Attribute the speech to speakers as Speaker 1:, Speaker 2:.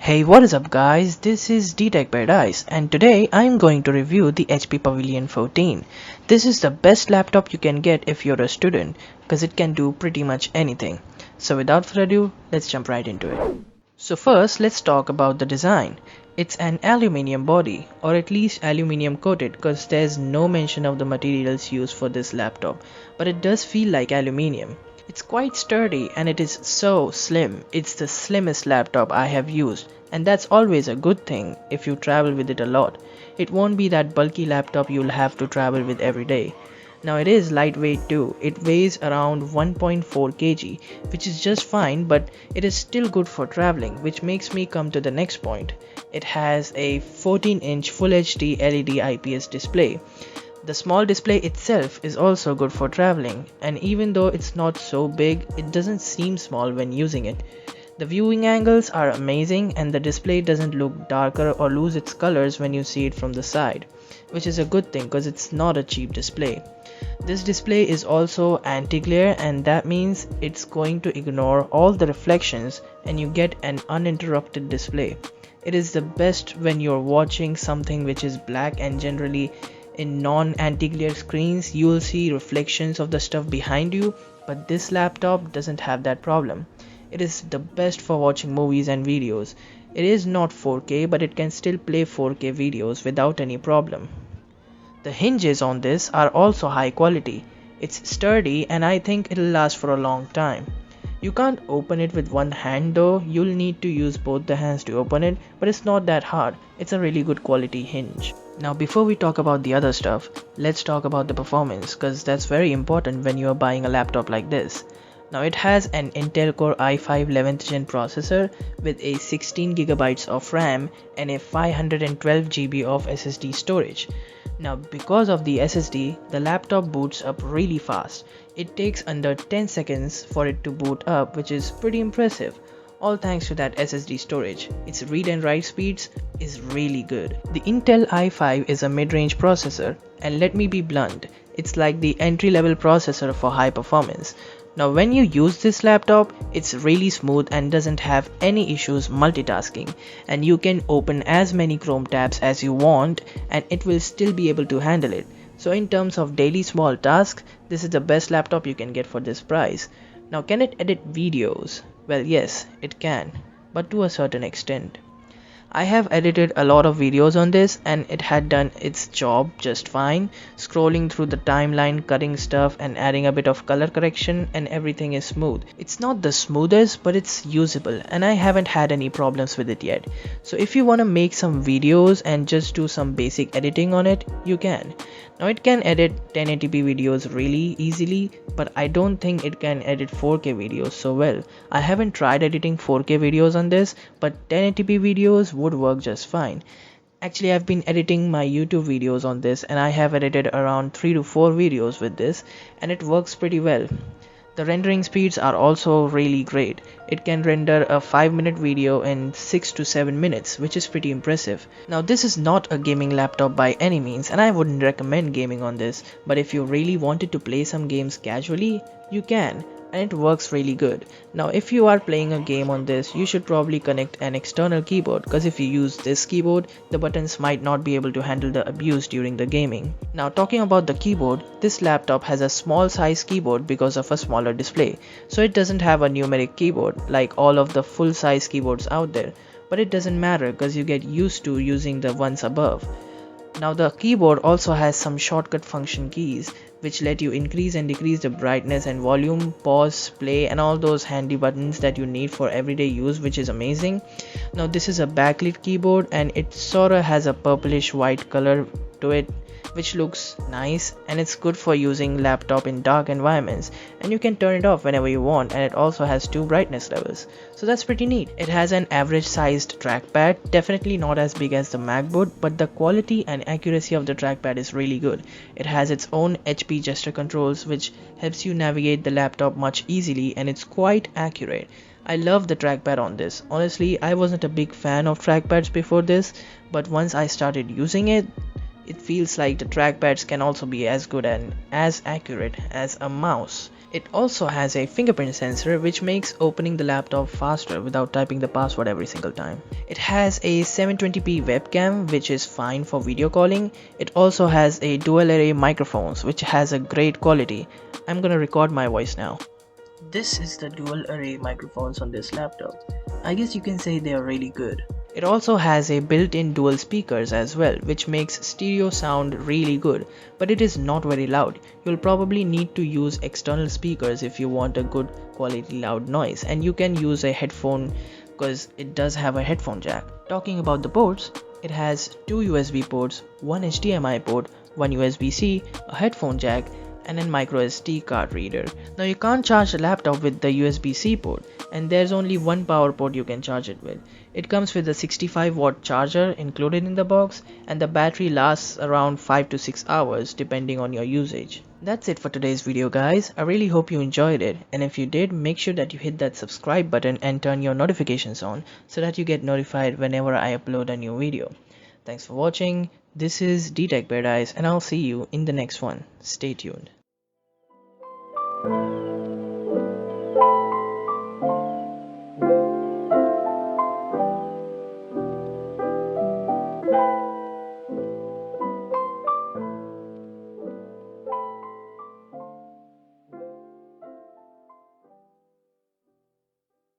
Speaker 1: Hey, what is up guys, this is D-Tech Paradise and today I'm going to review the HP Pavilion 14. This is the best laptop you can get if you're a student because it can do pretty much anything. So without further ado, let's jump right into it. So first let's talk about the design. It's an aluminium body, or at least aluminium coated, because there's no mention of the materials used for this laptop, but it does feel like aluminium. It's quite sturdy and it is so slim. It's the slimmest laptop I have used, and that's always a good thing if you travel with it a lot. It won't be that bulky laptop you'll have to travel with every day. Now it is lightweight too. It weighs around 1.4 kg, which is just fine, but it is still good for traveling, which makes me come to the next point. It has a 14-inch Full HD LED IPS display. The small display itself is also good for traveling, and even though it's not so big, it doesn't seem small when using it. The viewing angles are amazing and the display doesn't look darker or lose its colors when you see it from the side, which is a good thing because it's not a cheap display. This display is also anti-glare, and that means it's going to ignore all the reflections and you get an uninterrupted display. It is the best when you're watching something which is black, and generally in non-anti-glare screens you'll see reflections of the stuff behind you, but this laptop doesn't have that problem. It is the best for watching movies and videos. It is not 4K, but it can still play 4K videos without any problem. The hinges on this are also high quality. It's sturdy and I think it'll last for a long time. You can't open it with one hand though, you'll need to use both the hands to open it, but it's not that hard. It's a really good quality hinge. Now before we talk about the other stuff, let's talk about the performance, because that's very important when you are buying a laptop like this. Now it has an Intel Core i5 11th gen processor with a 16GB of RAM and a 512GB of SSD storage. Now because of the SSD, the laptop boots up really fast. It takes under 10 seconds for it to boot up, which is pretty impressive. All thanks to that SSD storage. Its read and write speeds is really good. The Intel i5 is a mid-range processor, and let me be blunt, it's like the entry-level processor for high performance. Now when you use this laptop, it's really smooth and doesn't have any issues multitasking, and you can open as many Chrome tabs as you want and it will still be able to handle it. So in terms of daily small tasks, this is the best laptop you can get for this price. Now can it edit videos? Well yes, it can, but to a certain extent. I have edited a lot of videos on this and it had done its job just fine. Scrolling through the timeline, cutting stuff and adding a bit of color correction, and everything is smooth. It's not the smoothest, but it's usable and I haven't had any problems with it yet. So if you want to make some videos and just do some basic editing on it, you can. Now it can edit 1080p videos really easily, but I don't think it can edit 4K videos so well. I haven't tried editing 4K videos on this, but 1080p videos would work just fine. Actually, I've been editing my YouTube videos on this and I have edited around 3 to 4 videos with this and it works pretty well. The rendering speeds are also really great. It can render a 5-minute video in 6 to 7 minutes, which is pretty impressive. Now this is not a gaming laptop by any means and I wouldn't recommend gaming on this, but if you really wanted to play some games casually, you can, and it works really good. Now if you are playing a game on this, you should probably connect an external keyboard, because if you use this keyboard, the buttons might not be able to handle the abuse during the gaming. Now talking about the keyboard, this laptop has a small size keyboard because of a smaller display, so it doesn't have a numeric keyboard like all of the full size keyboards out there, but it doesn't matter because you get used to using the ones above. Now the keyboard also has some shortcut function keys which let you increase and decrease the brightness and volume, pause, play, and all those handy buttons that you need for everyday use, which is amazing. Now this is a backlit keyboard and it sorta has a purplish white color to it, which looks nice, and it's good for using laptop in dark environments, and you can turn it off whenever you want, and it also has 2 brightness levels, so that's pretty neat. It has an average sized trackpad, definitely not as big as the MacBook, but the quality and accuracy of the trackpad is really good. It has its own HP gesture controls which helps you navigate the laptop much easily, and it's quite accurate. I love the trackpad on this. Honestly, I wasn't a big fan of trackpads before this, but once I started using it, It feels like the trackpads can also be as good and as accurate as a mouse. It also has a fingerprint sensor which makes opening the laptop faster without typing the password every single time. It has a 720p webcam which is fine for video calling. It also has a dual array microphones which has a great quality. I'm gonna record my voice now. This is the dual array microphones on this laptop. I guess you can say they are really good. It also has a built-in dual speakers as well, which makes stereo sound really good, but it is not very loud. You'll probably need to use external speakers if you want a good quality loud noise, and you can use a headphone because it does have a headphone jack. Talking about the ports, it has two USB ports, one HDMI port, one USB-C, a headphone jack, and a micro SD card reader. Now you can't charge the laptop with the USB-C port, and there's only one power port you can charge it with. It comes with a 65-watt charger included in the box, and the battery lasts around 5 to 6 hours depending on your usage. That's it for today's video guys. I really hope you enjoyed it, and if you did, make sure that you hit that subscribe button and turn your notifications on so that you get notified whenever I upload a new video. Thanks for watching. This is DTech Paradise, and I'll see you in the next one. Stay tuned.